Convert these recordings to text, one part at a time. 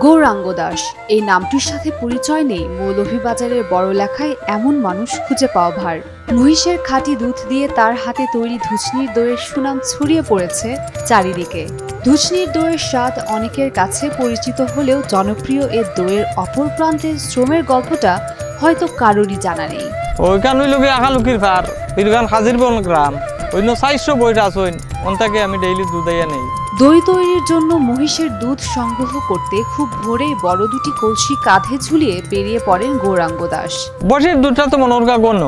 গৌরাঙ্গ দাস এই নামটির সাথে পরিচয় নেই মৌলভীবাজারের বড়লেখায় এমন মানুষ খুঁজে পাওয়া ভার। মহিষের খাঁটি দুধ দিয়ে তার হাতে তৈরি ধুচনির দইয়ের সুনাম ছড়িয়ে পড়েছে চারিদিকে। ধুচনির দইয়ের স্বাদ অনেকের কাছে পরিচিত হলেও জনপ্রিয় এ দইয়ের অপর প্রান্তের শ্রমের গল্পটা হয়তো কারোরই জানা নেই। ওইখান হইলগে আখালুকির পার ওইখান হাজিরবন গ্রাম অন্য 400 বইটা আসইন ওনটাকে আমি ডেইলি দুধ আইয়া নেই। দই তৈরির জন্য মহিষের দুধ সংগ্রহ করতে খুব ভোরেই বড় দুটি কলসি কাঁধে ঝুলিয়ে বেরিয়ে পড়েন গৌরাঙ্গ দাস। বসির দুধটা তো মনোরগা গণ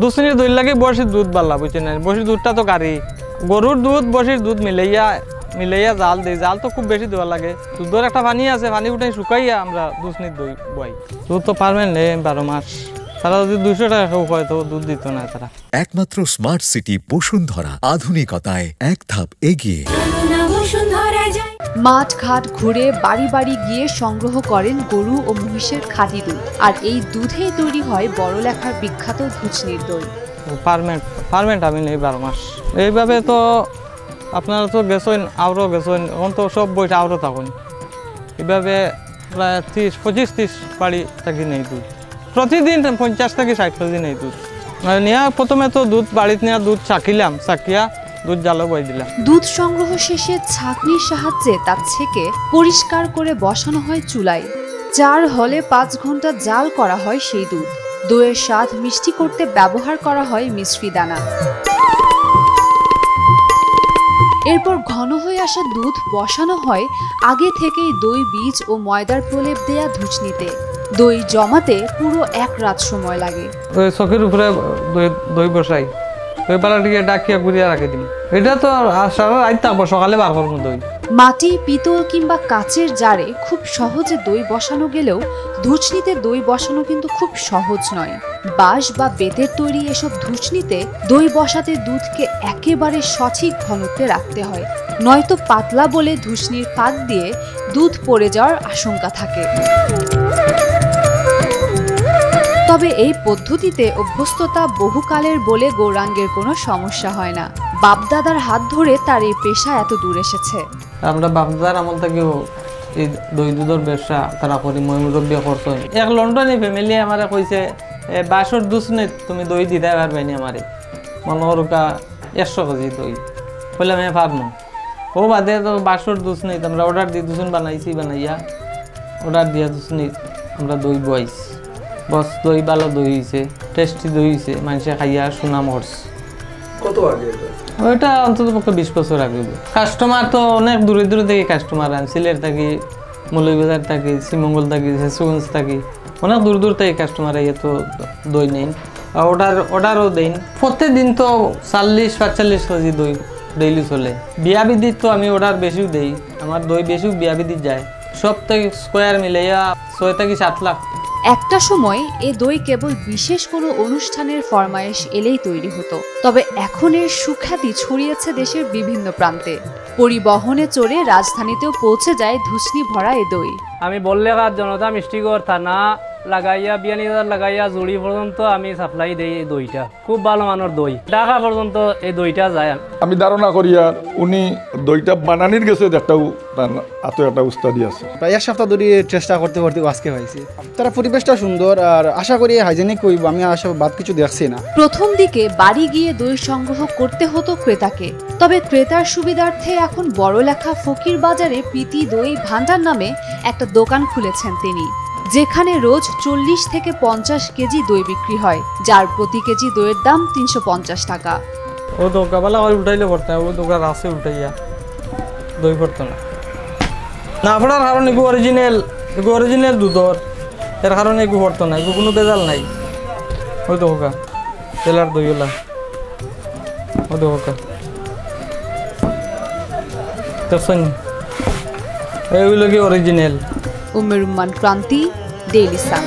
দুসিনির দই লাগে বসির দুধ বাল্লা বুঝছেন, বসির দুধটা তো গাড়ি গরুর দুধ বসির দুধ মিলাইয়া জাল দেই, জাল তো খুব বেশি দেওয়া লাগে। দুধের একটা পানি আছে, পানি উঠে শুকাইয়া আমরা দুসনির দই বই। দুধ তো পারবেন নেই 12 মাস, তারা যদি 200 টাকা কেউ হয় তো দুধ দিত না তারা। একমাত্র স্মার্ট সিটি বসুন্ধরা, আধুনিকতায় এক ধাপ এগিয়ে। মাঠ ঘাট ঘুরে বাড়ি বাড়ি গিয়ে সংগ্রহ করেন গরু ও মহিষের খাঁটি দুধ, আর এই দুধেই তৈরি হয় বড়লেখার বিখ্যাত ধুচনির দই। পারমেন্ট আমি নেই 12 মাস। এইভাবে তো আপনারা তো গেছেন, আরও গেছেন, এখন তো সব বইটা আরও থাকুন। এইভাবে প্রায় 25-30 বাড়ি থাকি নেই দুধ, প্রতিদিন 50 থেকে 60 কেজি নেই দুধ। নিয়ে প্রথমে তো দুধ বাড়িতে নিয়ে দুধ চাকিলাম, চাকিয়া দুধ জালও বই দিলাম। দুধ সংগ্রহ শেষে ছাঁকনির সাহায্যে তা ছেঁকে পরিষ্কার করে বসানো হয় চুলায়। 4 হলে 5 ঘন্টা জাল করা হয় সেই দুধ। দইয়ের স্বাদ মিষ্টি করতে ব্যবহার করা হয় মিশ্রি দানা। এরপর ঘন হয়ে আসা দুধ বসানো হয় আগে থেকেই দই বীজ ও ময়দার প্রলেপ দেয়া ধুচনিতে। দই জমাতে পুরো 1 রাত সময় লাগে। ওই চকির উপরে দই বসাই, দই পালাটিকে ডাকিয়া ঘুরিয়া রাখি দিন। এটা তো সারা রাত থাকবো, সকালে বার করবো দই। মাটি, পিতল কিংবা কাচের জারে খুব সহজে দই বসানো গেলেও ধুচনিতে দই বসানো কিন্তু খুব সহজ নয়। বাঁশ বা বেতের তৈরি এসব ধুচনিতে দই বসাতে দুধকে একেবারে সঠিক ঘনত্বে রাখতে হয়, নয়তো পাতলা বলে ধুচনির ফাঁক দিয়ে দুধ পড়ে যাওয়ার আশঙ্কা থাকে। তবে এই পদ্ধতিতে অভ্যস্ততা বহুকালের বলে গৌরাঙ্গের কোনো সমস্যা হয় না। বাপদাদার হাত ধরে তার এই পেশা এত দূর এসেছে। আমরা বাপদাদার আমল থেকেও এই দই দুধের ব্যবসা তারা করি, মুরব্বী করছেন। এক লন্ডনে ফ্যামিলি আমারে কইছে 22 দুধ তুমি দই দিতে পারবে নি আমারে, মনে করুকা 100 কেজি দই। বললাম হ্যাঁ পারবো। ও বাদে তো 22 দুধ নেই, আমরা অর্ডার দিয়ে দুধ বানাইয়া অর্ডার দিয়া দুধ আমরা দই বইছি। বস দই ভালো দই হয়েছে, টেস্টি দই হয়েছে, মানুষে খাইয়া সুনাম করছে। কত আগে? ওইটা অন্তত পক্ষে 20 বছর আগে। কাস্টমার তো অনেক দূরে দূরে থেকে কাস্টমার আন, সিলেট থাকি, মৌলভীবাজার থাকি, শ্রীমঙ্গল থাকি, শেষগঞ্জ থাকি, অনেক দূর দূর থেকে কাস্টমার আইয়া তো দই নেন, অর্ডারও দেন। প্রত্যেকদিন তো 40-45 কেজি দই ডেইলি চলে। বিয়া বিদিত তো আমি অর্ডার বেশিও দেই, আমার দই বেশিও বিয়া বিদিত যায়। সব থেকে স্কোয়ার মিলাইয়া 6 থেকে 7 লাখ। একটা সময় এ দই কেবল বিশেষ কোনো অনুষ্ঠানের ফরমায়েশ এলেই তৈরি হতো, তবে এখন এর সুখ্যাতি ছড়িয়েছে দেশের বিভিন্ন প্রান্তে। পরিবহনে চড়ে রাজধানীতেও পৌঁছে যায় ধুচনি ভরা এ দই। আমি বললেঘাট জনতা মিষ্টিগড় থানা লাগাইয়া বিয়ানীবাজার লাগাইয়া জুড়ি পর্যন্ত আমি সাপ্লাই দেই এই দইটা। খুব ভালো মানের দই, ঢাকা পর্যন্ত এই দইটা যায়। আমি ধারণা করি আর উনি দইটা বানানির গেছে একটাও এত একটা উস্তাদি আছে। প্রায় 1 সপ্তাহ ধরে চেষ্টা করতে করতে আজকে হয়েছে। তারা পরিবেশটা সুন্দর আর আশা করি হাইজেনিক করব, আমি আশা বাদ কিছু দেখছি না। প্রথম দিকে বাড়ি গিয়ে দই সংগ্রহ করতে হতো ক্রেতাকে, তবে ক্রেতার সুবিধার্থে এখন বড়লেখা ফকির বাজারে প্রীতি দই ভান্ডার নামে একটা দোকান খুলেছেন তিনি, যেখানে রোজ 40 থেকে 50 কেজি দই বিক্রি হয়, যার প্রতি কেজি দইয়ের দাম 350 টাকা। ও দোকানওয়ালা আর উঠাইলে পড়তে, ও দোকান আছে উঠাইয়া দই পড়তো না। না পড়ার কারণ এগু অরিজিনাল দুধর, এর কারণে এগু পড়তো না, এগু কোনো বেজাল নাই। ওই তো হোকা তেলার দইওলা, ওই তো হোকা দেখছেন, এইগুলো কি অরিজিনাল। উমের রুম্মান ক্রান্তি, ডেইলি সান।